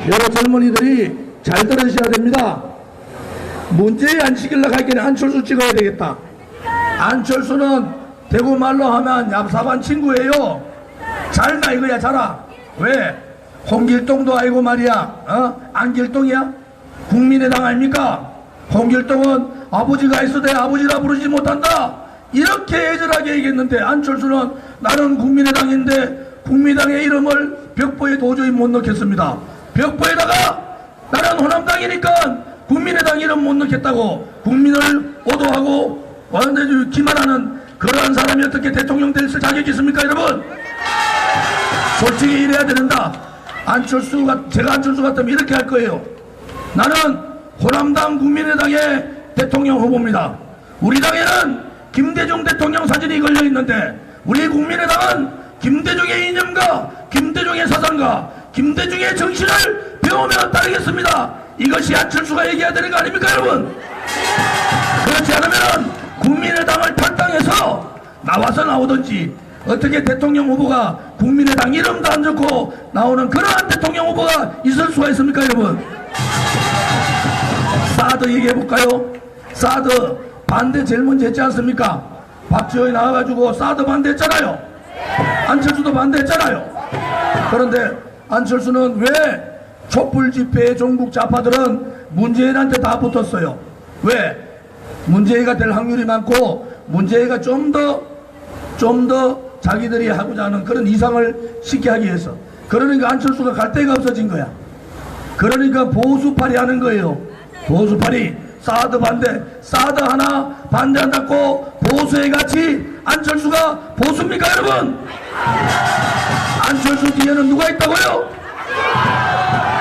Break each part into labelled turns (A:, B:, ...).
A: 여러 젊은이들이 잘 들으셔야 됩니다. 문재인 안 시키려고 하기에는 안철수 찍어야 되겠다. 안철수는 대구 말로 하면 얍삽한 친구예요. 잘나 이거야 잘아. 왜? 홍길동도 아니고 말이야. 안길동이야? 국민의당 아닙니까? 홍길동은 아버지가 있어도 아버지라 부르지 못한다. 이렇게 애절하게 얘기했는데 안철수는 나는 국민의당인데 국민의당의 이름을 벽보에 도저히 못 넣겠습니다. 벽보에다가 나는 호남당이니까 국민의당 이름 못 넣겠다고 국민을 오도하고 완전히 기만하는 그러한 사람이 어떻게 대통령 될 자격이 있습니까 여러분? 솔직히 이래야 된다. 제가 안철수 같으면 이렇게 할 거예요. 나는 호남당 국민의당의 대통령 후보입니다. 우리 당에는 김대중 대통령 사진이 걸려 있는데 우리 국민의당은 김대중의 이념과 김대중의 사상과 김대중의 정신을 배우며 따르겠습니다. 이것이 안철수가 얘기해야 되는 거 아닙니까 여러분? 그렇지 않으면 국민의당을 탈당해서 나와서 나오든지 어떻게 대통령 후보가 국민의당 이름도 안 적고 나오는 그러한 대통령 후보가 있을 수가 있습니까 여러분? 사드 얘기해볼까요? 사드 반대 제일 먼저 했지 않습니까? 박지원이 나와가지고 사드 반대했잖아요. 안철수도 반대했잖아요. 그런데 안철수는 왜 촛불 집회의 종북 좌파들은 문재인한테 다 붙었어요? 왜? 문재인가 될 확률이 많고 문재인가 좀 더 자기들이 하고자 하는 그런 이상을 쉽게 하기 위해서. 그러니까 안철수가 갈 데가 없어진 거야. 그러니까 보수팔이 하는 거예요. 보수팔이 사드 반대, 사드 하나 반대한다고 보수의 가치 안철수가 보수입니까 여러분? 안철수 뒤에는 누가 있다고요?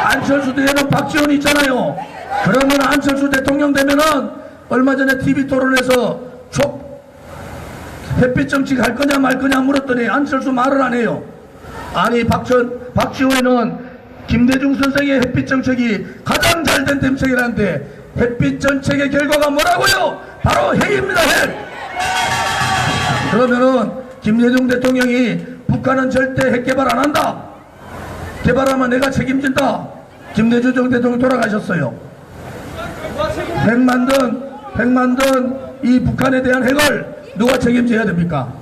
A: 안철수 뒤에는 박지원이 있잖아요. 그러면 안철수 대통령 되면은 얼마 전에 TV 토론에서 햇빛 정치 할 거냐 말 거냐 물었더니 안철수 말을 안 해요. 아니 박지원은 김대중 선생의 햇빛 정책이 가장 잘된 정책이라는데 햇빛 정책의 결과가 뭐라고요? 바로 핵입니다. 핵. 그러면은 김대중 대통령이 북한은 절대 핵 개발 안 한다. 개발하면 내가 책임진다. 김대중 대통령 돌아가셨어요. 핵 만든 이 북한에 대한 핵을 누가 책임져야 됩니까?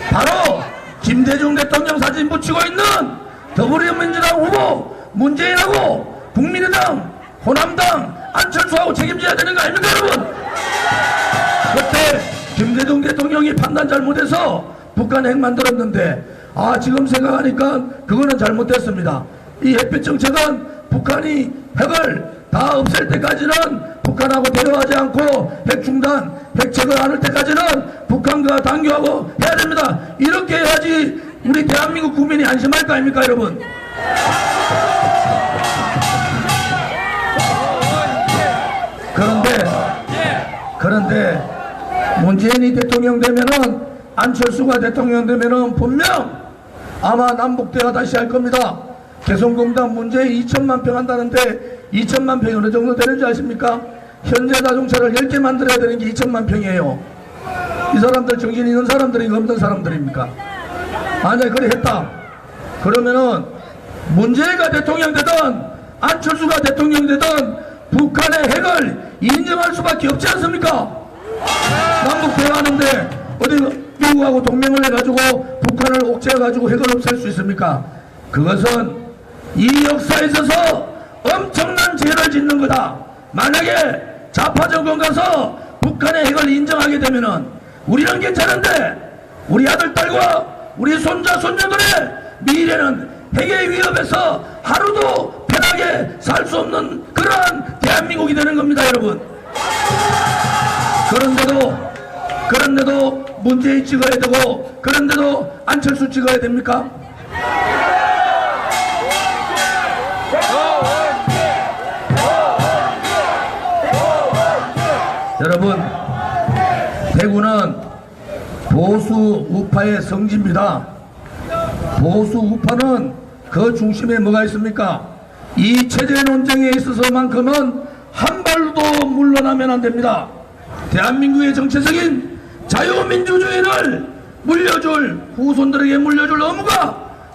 A: 바로 김대중 대통령 사진 붙이고 있는 더불어민주당 후보 문재인하고 국민의당, 호남당, 안철수하고 책임져야 되는 거 아닙니까 여러분? 그때 김대중 대통령이 판단 잘못해서 북한 핵 만들었는데 지금 생각하니까 그거는 잘못됐습니다. 이 햇빛 정책은 북한이 핵을 다 없앨 때까지는 북한하고 대화하지 않고 핵 중단, 핵 제거 않을 때까지는 북한과 당교하고 해야 됩니다. 이렇게 해야지 우리 대한민국 국민이 안심할 거 아닙니까 여러분? 그런데 문재인이 대통령 되면은 안철수가 대통령 되면은 분명 아마 남북대화 다시 할 겁니다. 개성공단 문재인 2천만 평 한다는데 2천만 평이 어느 정도 되는지 아십니까? 현대 자동차를 10개 만들어야 되는 게 2천만 평이에요. 이 사람들 정신 있는 사람들인가 없는 사람들입니까? 만약에 그래 했다 그러면은 문재인가 대통령 되든 안철수가 대통령 되든 북한의 핵을 인정할 수밖에 없지 않습니까? 남북 대화하는데 어디 미국하고 동맹을 해가지고 북한을 옥죄해가지고 핵을 없앨 수 있습니까? 그것은 이 역사에 있어서 엄청난 죄를 짓는 거다. 만약에 좌파 정권 가서 북한의 핵을 인정하게 되면은 우리는 괜찮은데 우리 아들 딸과 우리 손자 손녀들의 미래는 핵의 위협에서 하루도 편하게 살 수 없는 그러한 대한민국이 되는 겁니다 여러분. 그런데도 문재인 찍어야 되고 그런데도 안철수 찍어야 됩니까? 여러분, 대구는 보수 우파의 성지입니다. 보수 우파는 그 중심에 뭐가 있습니까? 이 체제 논쟁에 있어서만큼은 한 발도 물러나면 안 됩니다. 대한민국의 정체적인 자유민주주의를 물려줄 후손들에게 물려줄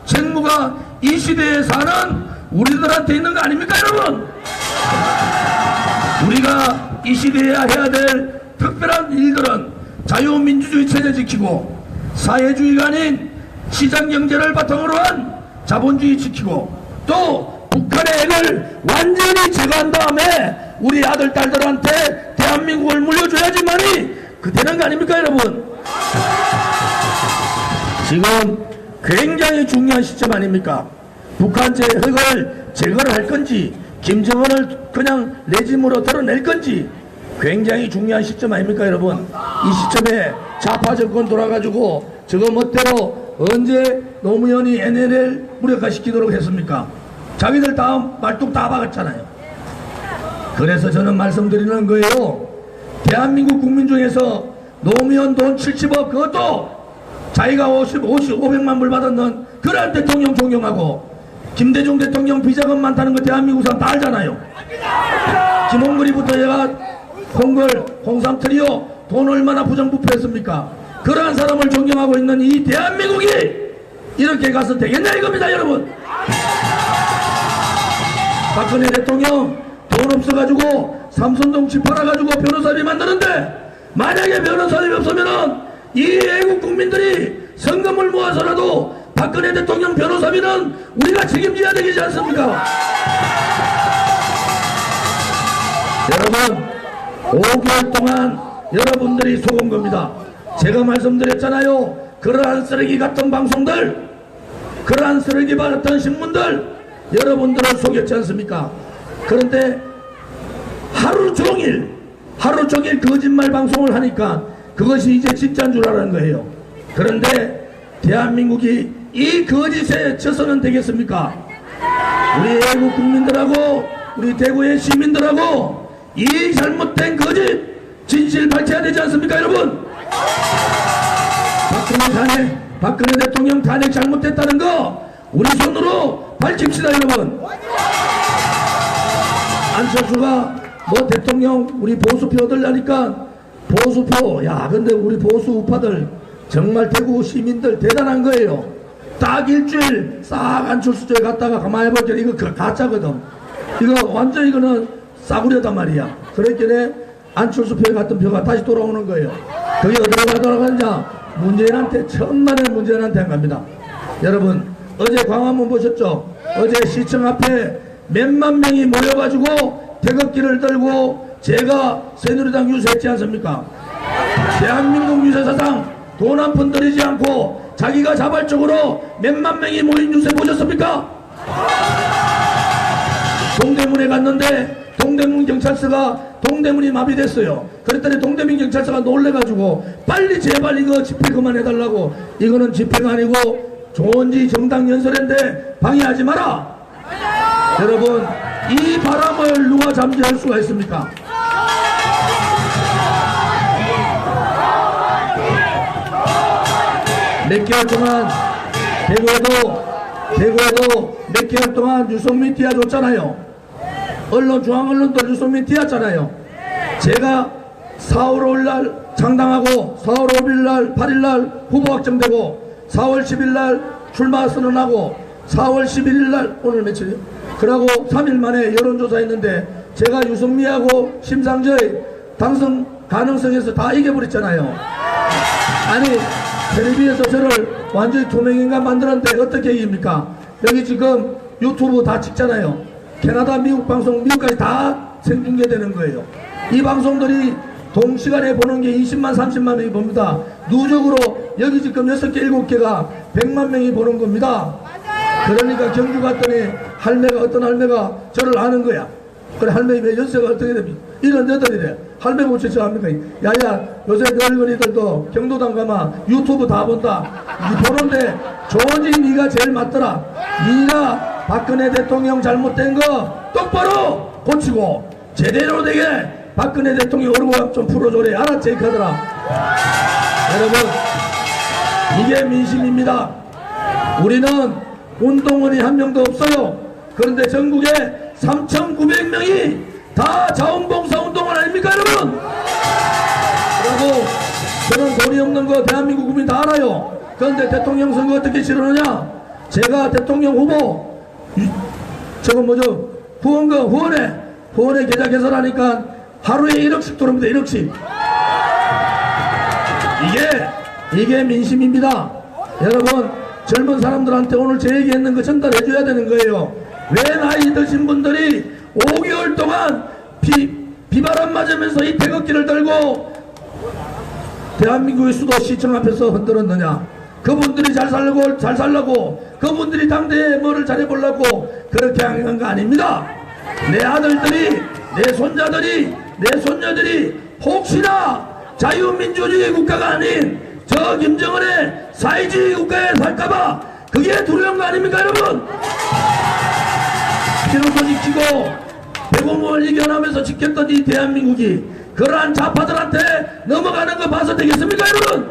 A: 책무가 이 시대에 사는 우리들한테 있는 거 아닙니까 여러분? 우리가 이 시대에 해야 될 특별한 일들은 자유민주주의 체제 지키고 사회주의가 아닌 시장경제를 바탕으로 한 자본주의 지키고 또 북한의 핵을 완전히 제거한 다음에 우리 아들 딸들한테 대한민국을 물려줘야지만이 그 되는 거 아닙니까 여러분? 지금 굉장히 중요한 시점 아닙니까? 북한제 핵을 제거를 할 건지 김정은을 그냥 레짐으로 드러낼 건지 굉장히 중요한 시점 아닙니까 여러분? 이 시점에 좌파 정권 돌아가지고 저거 멋대로 언제 노무현이 NLL 무력화시키도록 했습니까? 자기들 다음 말뚝 다 박았잖아요. 그래서 저는 말씀드리는 거예요. 대한민국 국민 중에서 노무현 돈 70억 그것도 자기가 500만 불 받았는 그런 대통령 존경하고 김대중 대통령 비자금 많다는 거 대한민국 사람 다 알잖아요. 김홍근이부터 얘가 홍걸, 홍삼트리오 돈 얼마나 부정부패했습니까? 그러한 사람을 존경하고 있는 이 대한민국이 이렇게 가서 되겠냐 이겁니다 여러분. 박근혜 대통령 돈 없어가지고 삼선동 집 팔아가지고 변호사비 만드는데 만약에 변호사비 없으면은 이 애국 국민들이 성금을 모아서라도 박근혜 대통령 변호사비는 우리가 책임져야 되지 않습니까? 여러분 5개월 동안 여러분들이 속은 겁니다. 제가 말씀드렸잖아요. 그러한 쓰레기 같은 방송들, 그러한 쓰레기 같은 신문들 여러분들을 속였지 않습니까? 그런데 하루 종일 거짓말 방송을 하니까 그것이 이제 진짜인 줄 알았는 거예요. 그런데 대한민국이 이 거짓에 져서는 되겠습니까? 우리 애국 국민들하고 우리 대구의 시민들하고 이 잘못된 거짓 진실 밝혀야 되지 않습니까 여러분? 박근혜 대통령 탄핵 잘못됐다는 거 우리 손으로 밝힙시다 여러분. 안철수가 뭐 대통령 우리 보수표 얻으려니까 보수표 근데 우리 보수 우파들 정말 대구 시민들 대단한 거예요. 딱 일주일 싹 안철수조에 갔다가 가만히 해보니까 이거 가짜거든. 이거 완전 이거는 싸구려단 말이야. 그랬길래 안철수 표에 갔던 표가 다시 돌아오는 거예요. 그게 어디로 돌아가느냐? 문재인한테 천만의 문재인한테 한 겁니다. 여러분 어제 광화문 보셨죠? 어제 시청 앞에 몇만 명이 모여가지고 태극기를 들고 제가 새누리당 유세했지 않습니까? 대한민국 유세사상 돈 한 푼 들이지 않고 자기가 자발적으로 몇만 명이 모인 유세 보셨습니까? 동대문에 갔는데 동대문 경찰서가 동대문이 마비됐어요. 그랬더니 동대문 경찰서가 놀래가지고 빨리 제발 이거 집회 그만해달라고. 이거는 집회가 아니고 좋은지 정당 연설인데 방해하지 마라. 여러분 이 바람을 누가 잠재울 수가 있습니까? 몇 개월 동안 대구에도 몇 개월 동안 유승민 띄워줬잖아요. 중앙언론도 유승민 띄웠잖아요. 제가 4월 5일날 창당하고 4월 5일날 8일날 후보 확정되고 4월 10일날 출마 선언하고 4월 11일날 오늘 며칠이요? 그러고 3일 만에 여론조사했는데 제가 유승민하고 심상저의 당선 가능성에서 다 이겨버렸잖아요. 아니 텔레비에서 저를 완전히 투명인간 만들었는데 어떻게 이깁니까? 여기 지금 유튜브 다 찍잖아요. 캐나다 미국 방송 미국까지 다 생중계되는 거예요. 이 방송들이 동시간에 보는 게 20만 30만 명이 봅니다. 누적으로 여기 지금 6개 7개가 100만 명이 보는 겁니다. 그러니까 경주 갔더니 어떤 할매가 저를 아는 거야. 그래 할매 왜 연세가 어떻게 됩니까? 이런 여덟이래. 할매 보지 저 합니까? 야야 요새 늙은이들도 경도당 가면 유튜브 다 본다. 니 보는데 조지 니가 제일 맞더라. 니가 박근혜 대통령 잘못된 거 똑바로 고치고 제대로 되게 박근혜 대통령 얼굴 좀 풀어줘래. 알았지? 하더라. 여러분 이게 민심입니다. 우리는 운동원이 한 명도 없어요. 그런데 전국에 3,900명이 다 자원봉사운동원 아닙니까 여러분? 그리고 저는 돈이 없는 거 대한민국 국민 다 알아요. 그런데 대통령 선거 어떻게 치르느냐? 제가 대통령 후보 저거 뭐죠? 후원회 계좌 개설하니까 하루에 1억씩 들어옵니다. 1억씩. 이게 민심입니다. 여러분, 젊은 사람들한테 오늘 제 얘기했는 거 전달해 줘야 되는 거예요. 왜 나이 드신 분들이 5개월 동안 비바람 맞으면서 이 태극기를 들고 대한민국의 수도시청 앞에서 흔들었느냐? 그분들이 잘 살라고, 그분들이 당대에 뭐를 잘해보려고 그렇게 하는 거 아닙니다. 내 아들들이, 내 손자들이, 내 손녀들이 혹시나 자유민주주의 국가가 아닌 저 김정은의 사회주의 국가에 살까봐 그게 두려운 거 아닙니까, 여러분? 피로도 지키고 대공을 이겨나면서 지켰던 이 대한민국이 그러한 좌파들한테 넘어가는 거 봐서 되겠습니까, 여러분?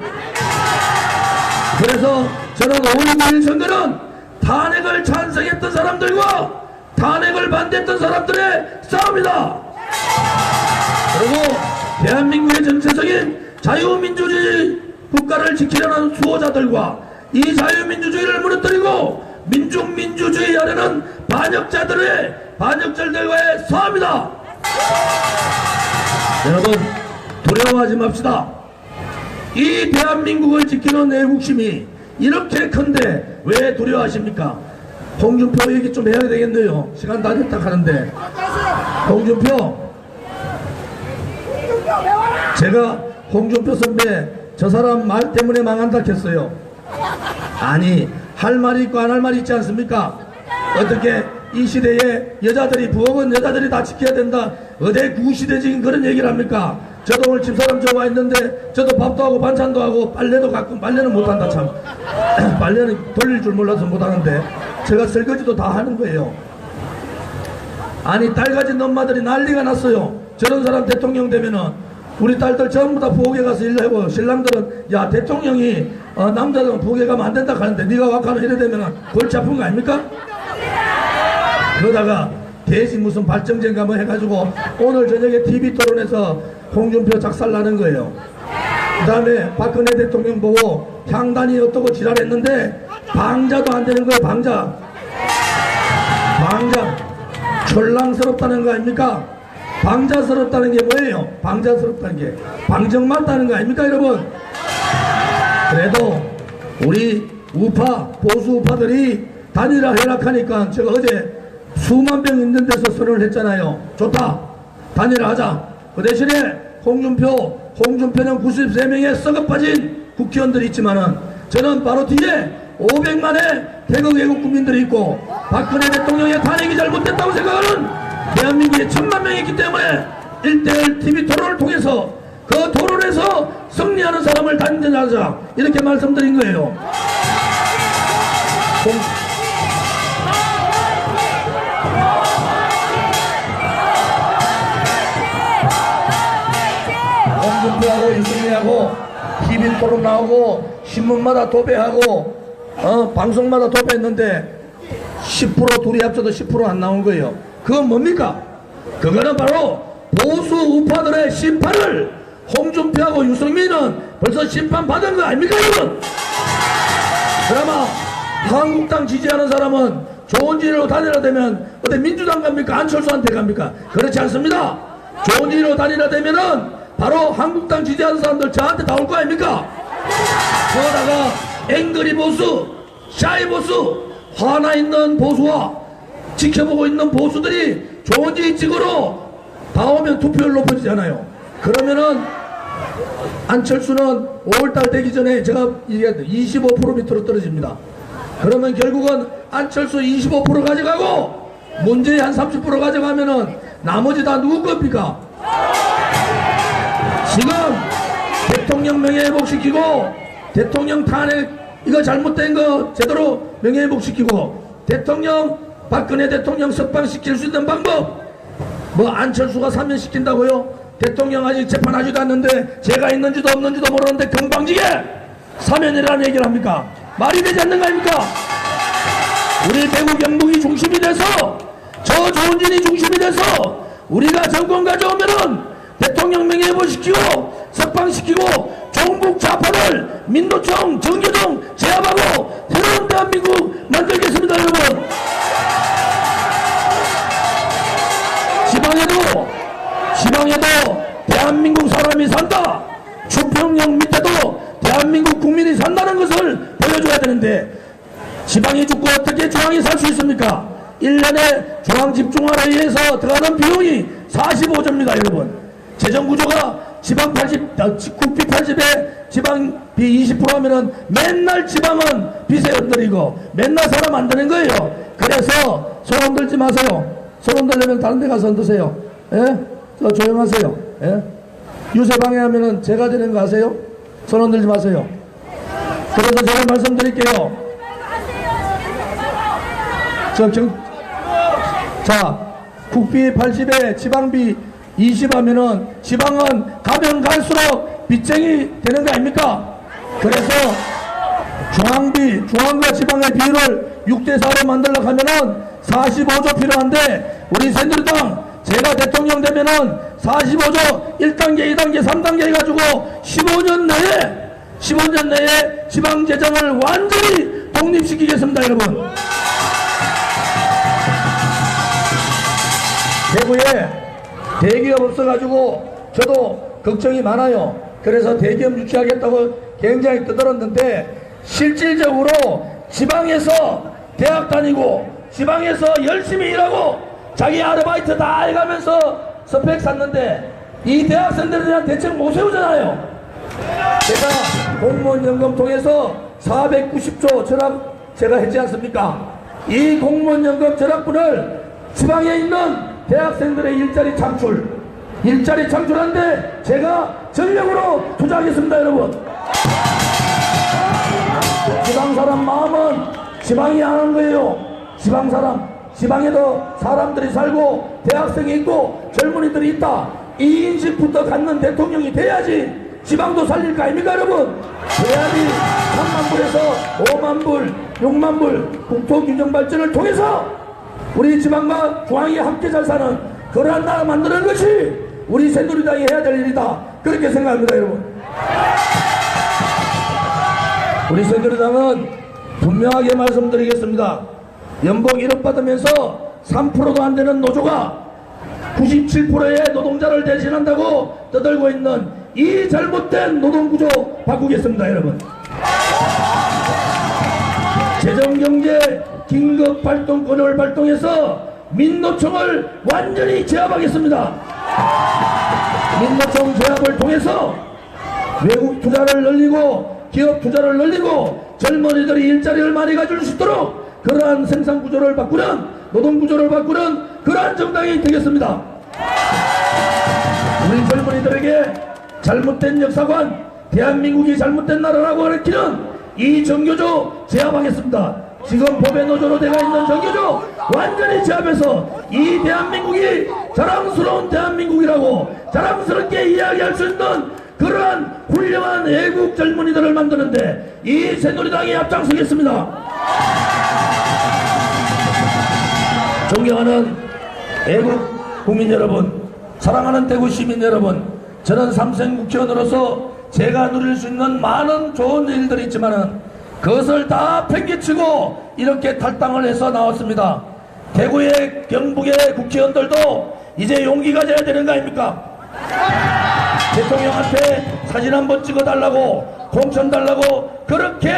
A: 그래서 저는 5.19 선거는 탄핵을 찬성했던 사람들과 탄핵을 반대했던 사람들의 싸움이다. 그리고 대한민국의 정체적인 자유민주주의 국가를 지키려는 수호자들과 이 자유민주주의를 무너뜨리고 민중민주주의 하려는 반역자들과의 싸움이다. 여러분, 두려워하지 맙시다. 이 대한민국을 지키는 애국심이 이렇게 큰데 왜 두려워하십니까? 홍준표 얘기 좀 해야 되겠네요. 시간 다 됐다 하는데. 홍준표, 제가 홍준표 선배 저 사람 말 때문에 망한다 했어요. 아니, 할 말이 있고 안 할 말이 있지 않습니까? 어떻게 이 시대에 여자들이, 부엌은 여자들이 다 지켜야 된다, 어디 구시대적인 그런 얘기를 합니까? 저도 오늘 집사람 저와 있는데 저도 밥도 하고 반찬도 하고 빨래도 가끔, 빨래는 못한다 참. 빨래는 돌릴 줄 몰라서 못하는데 제가 설거지도 다 하는 거예요. 아니, 딸 가진 엄마들이 난리가 났어요. 저런 사람 대통령 되면은 우리 딸들 전부 다 부엌에 가서 일하고, 신랑들은 야, 대통령이 남자들은 부엌에 가면 안 된다 하는데 네가 와카노 이래 되면은 골치 아픈 거 아닙니까? 그러다가 대신 무슨 발정제인가 뭐 해가지고 오늘 저녁에 TV 토론에서 홍준표 작살나는 거예요. 그 다음에 박근혜 대통령 보고 향단이 어떻고 지랄했는데 방자도 안 되는 거예요. 방자. 촐랑스럽다는 거 아닙니까? 방자스럽다는 게 뭐예요? 방자스럽다는 게 방정 맞다는 거 아닙니까, 여러분? 그래도 우리 보수 우파들이 단일화 해락하니까 제가 어제 수만 명 있는 데서 선언을 했잖아요. 좋다, 단일화 하자. 그 대신에 홍준표는 93명의 썩어빠진 국회의원들이 있지만은 저는 바로 뒤에 500만의 태극 애국 국민들이 있고 박근혜 대통령의 탄핵이 잘못됐다고 생각하는 대한민국에 1000만 명이 있기 때문에 1대1 TV 토론을 통해서 그 토론에서 승리하는 사람을 단전하자, 이렇게 말씀드린 거예요. 홍준표하고 유승민하고 TV 토론 나오고 신문마다 도배하고 방송마다 도배했는데 10% 둘이 합쳐도 10% 안 나온 거예요. 그건 뭡니까? 그거는 바로 보수 우파들의 심판을 홍준표하고 유승민은 벌써 심판받은 거 아닙니까, 여러분? 그나마 한국당 지지하는 사람은 좋은 일로 단일화되면 어디 민주당 갑니까? 안철수한테 갑니까? 그렇지 않습니다. 좋은 일로 단일화되면은 바로 한국당 지지하는 사람들 저한테 나올 거 아닙니까? 그러다가 앵그리 보수, 샤이 보수, 화나 있는 보수와 지켜보고 있는 보수들이 좋은 일 찍으러 다 오면 투표율 높아지잖아요. 그러면은 안철수는 5월달 되기 전에 제가 얘기했던 25% 밑으로 떨어집니다. 그러면 결국은 안철수 25% 가져가고 문재인 한 30% 가져가면은 나머지 다 누구 겁니까? 지금 대통령 명예회복시키고 대통령 탄핵 이거 잘못된 거 제대로 명예회복시키고 박근혜 대통령 석방시킬 수 있는 방법, 뭐 안철수가 사면시킨다고요? 대통령 아직 재판하지도 않는데 제가 있는지도 없는지도 모르는데 금방지게 사면이라는 얘기를 합니까? 말이 되지 않는 거 아닙니까? 우리 대구 경북이 중심이 돼서, 저 좋은 일이 중심이 돼서 우리가 정권 가져오면은 대통령 명예회복시키고 석방시키고 종북 좌파를 민노총, 정교동 제압하고 새로운 대한민국 만들겠습니다, 여러분. 지방에도 대한민국 사람이 산다. 수평역 밑에도 대한민국 국민이 산다는 것을 보여줘야 되는데 지방이 죽고 어떻게 중앙이 살 수 있습니까? 1년에 중앙집중화에 의해서 들어가는 비용이 45조입니다. 여러분. 재정구조가 지방 80, 국비 80에 지방비 20% 하면은 맨날 지방은 빚에 흔들리고 맨날 사람 안 되는 거예요. 그래서 손 흔들지 마세요. 손 흔들려면 다른 데 가서 흔드세요. 예? 조용하세요. 예? 유세방해 하면은 제가 되는 거 아세요? 손 흔들지 마세요. 그래서 제가 말씀드릴게요. 자, 국비 80에 지방비 20 하면은 지방은 가면 갈수록 빚쟁이 되는 거 아닙니까? 그래서 중앙과 지방의 비율을 6대4로 만들려고 하면은 45조 필요한데 우리 새누리당 제가 대통령 되면은 45조 1단계, 2단계, 3단계 해가지고 15년 내에 지방재정을 완전히 독립시키겠습니다, 여러분. 대구에 대기업 없어가지고 저도 걱정이 많아요. 그래서 대기업 유치하겠다고 굉장히 떠들었는데 실질적으로 지방에서 대학 다니고 지방에서 열심히 일하고 자기 아르바이트 다 해가면서 스펙 샀는데 이 대학생들에 대한 대책 못 세우잖아요. 제가 공무원 연금 통해서 490조 절약 제가 했지 않습니까? 이 공무원 연금 절약분을 지방에 있는 대학생들의 일자리 창출하는데 제가 전력으로 투자하겠습니다, 여러분. 지방 사람 마음은 지방이 안 하는 거예요. 지방에도 사람들이 살고 대학생이 있고 젊은이들이 있다. 이 인식부터 갖는 대통령이 돼야지 지방도 살릴 거 아닙니까, 여러분? 돼야지 3만 불에서 5만 불, 6만 불 국토균형 발전을 통해서 우리 지방과 중앙이 함께 잘 사는 그러한 나라 만드는 것이 우리 새누리당이 해야 될 일이다. 그렇게 생각합니다, 여러분. 우리 새누리당은 분명하게 말씀드리겠습니다. 연봉 1억 받으면서 3%도 안 되는 노조가 97%의 노동자를 대신한다고 떠들고 있는 이 잘못된 노동구조 바꾸겠습니다, 여러분. 재정경제 긴급발동권을 발동해서 민노총을 완전히 제압하겠습니다. 민노총 제압을 통해서 외국 투자를 늘리고 기업 투자를 늘리고 젊은이들이 일자리를 많이 가질 수 있도록 그러한 생산구조를 바꾸는 노동구조를 바꾸는 그러한 정당이 되겠습니다. 우리 젊은이들에게 잘못된 역사관 대한민국이 잘못된 나라라고 가르치는 이 정교조 제압하겠습니다. 지금 법의 노조로 되어 있는 정교조 완전히 제압해서 이 대한민국이 자랑스러운 대한민국이라고 자랑스럽게 이야기할 수 있는 그러한 훌륭한 애국 젊은이들을 만드는데 이 새누리당이 앞장서겠습니다. 존경하는 애국 국민 여러분, 사랑하는 대구 시민 여러분, 저는 삼선 국회의원으로서 제가 누릴 수 있는 많은 좋은 일들이 있지만은 그것을 다 팽개치고 이렇게 탈당을 해서 나왔습니다. 대구의 경북의 국회의원들도 이제 용기 가져야 되는 거 아닙니까? 대통령한테 사진 한번 찍어달라고 공천 달라고 그렇게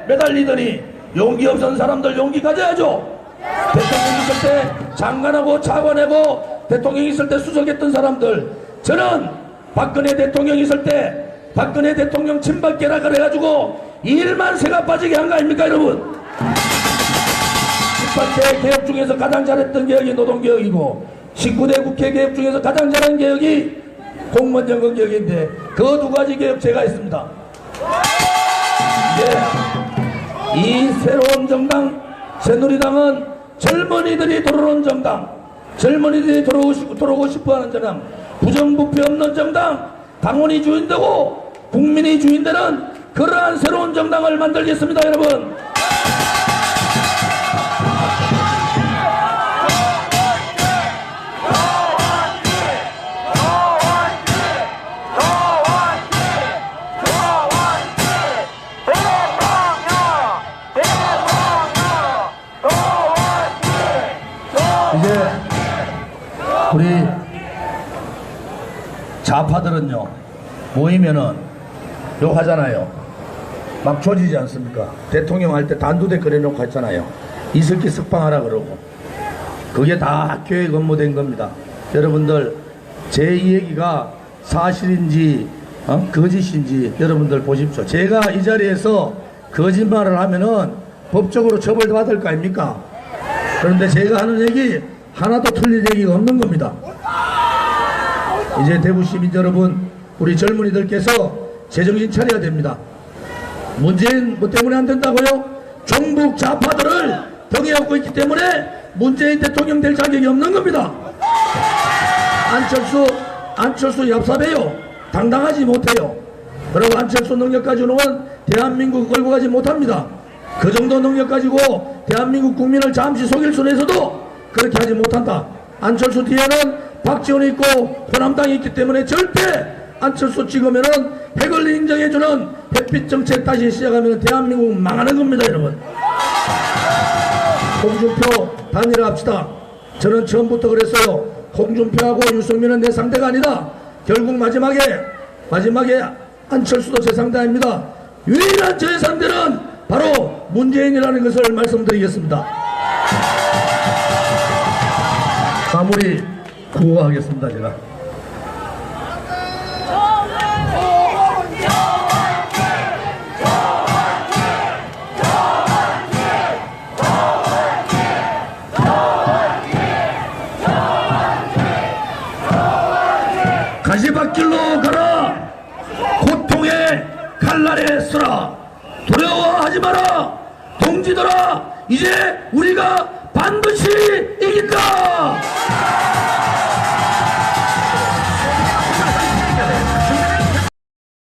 A: 매달리더니 용기 없는 사람들 용기 가져야죠. 대통령 있을 때 장관하고 차관하고 대통령 있을 때 수석했던 사람들, 저는 박근혜 대통령 있을 때 박근혜 대통령 친박계라 그래가지고 일만 새가 빠지게 한 거 아닙니까, 여러분? 18대 개혁 중에서 가장 잘했던 개혁이 노동개혁이고 19대 국회 개혁 중에서 가장 잘한 개혁이 공무원 연금 개혁인데 그 두 가지 개혁 제가 했습니다. 네. 이 새로운 정당 새누리당은 젊은이들이 들어오는 정당, 젊은이들이 들어오고 싶어하는 정당, 부정부패 없는 정당, 당원이 주인되고 국민이 주인되는 그러한 새로운 정당을 만들겠습니다, 여러분. 이제 우리 좌파들은요 모이면은 욕하잖아요. 막 조지지 않습니까? 대통령 할 때 단두대 그려놓고 했잖아요. 이석기 석방하라 그러고. 그게 다 학교에 근무된 겁니다. 여러분들 제 이 얘기가 사실인지 거짓인지 여러분들 보십시오. 제가 이 자리에서 거짓말을 하면은 법적으로 처벌받을 거 아닙니까? 그런데 제가 하는 얘기 하나도 틀린 얘기가 없는 겁니다. 이제 대구 시민 여러분, 우리 젊은이들께서 제정신 차려야 됩니다. 문재인 뭐 때문에 안 된다고요? 종북 좌파들을 등에 업고 있기 때문에 문재인 대통령 될 자격이 없는 겁니다. 안철수 얍삽해요. 당당하지 못해요. 그리고 안철수 능력 가지고는 대한민국 끌고 가지 못합니다. 그 정도 능력 가지고 대한민국 국민을 잠시 속일 수는 있어도 그렇게 하지 못한다. 안철수 뒤에는 박지원이 있고 호남당이 있기 때문에 절대 안철수 찍으면은 핵을 인정해주는 햇빛 정책 다시 시작하면 대한민국 망하는 겁니다, 여러분. 홍준표 단일화합시다. 저는 처음부터 그랬어요. 홍준표하고 유승민은 내 상대가 아니다. 결국 마지막에 안철수도 제 상대 아닙니다. 유일한 저의 상대는 바로 문재인이라는 것을 말씀드리겠습니다. 마무리 구호하겠습니다. 제가 가시밭길로 가라. 고통의 칼날에 서라. 두려워하지 마라. 동지들아, 이제 우리가